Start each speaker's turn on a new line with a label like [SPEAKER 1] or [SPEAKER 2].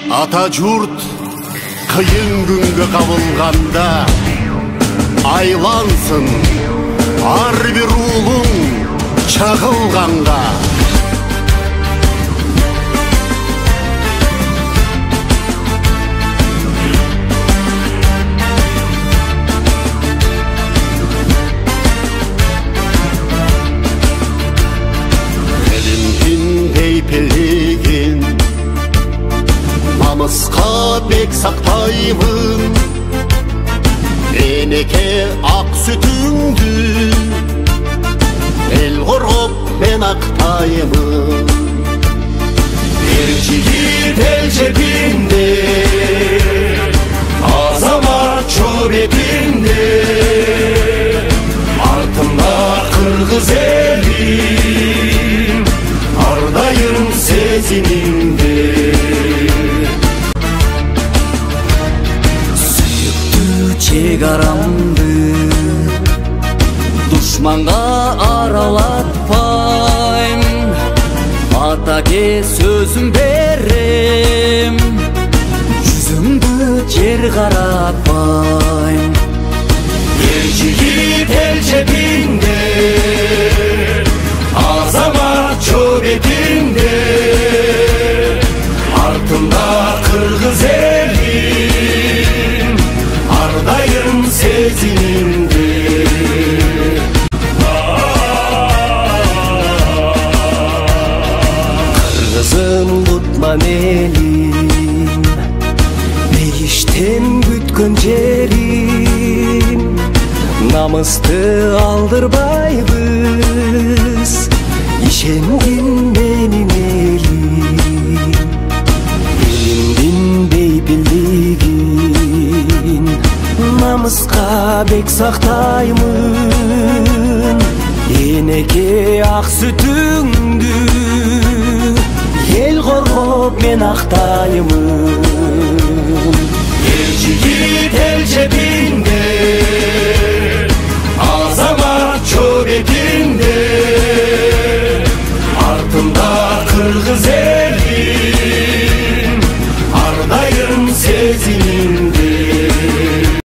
[SPEAKER 1] Ата жұрт қиын күнге қабылғанда айлансын ар бір ұлың шағылғанда. Пелеген намысқа бек сақтаймын, енеке ақ сүтіңді ел қорғап мен ақтаймын. Ер жігіт ел жебінде, азамат жобетінде, артымда қырғыз елім, ардайым сезіміңде. Сүйікті шекарамды дұшманға аралатпайм, атаке сөзім берем, жүзімді жер қаратпайм. Ер жігіт ел жебінде, азамат жобетінде, артымда қырғыз елім, ардайым сезіміңде. Қырғызым құтман елім, мейіштен күткен жерім, намысты алдырбайбыз, ишенгин менин элим. Элимдин бейпилдигин намыска бек сактаймын, энеке ак сүтүңдү эл коргоп мен актаймын.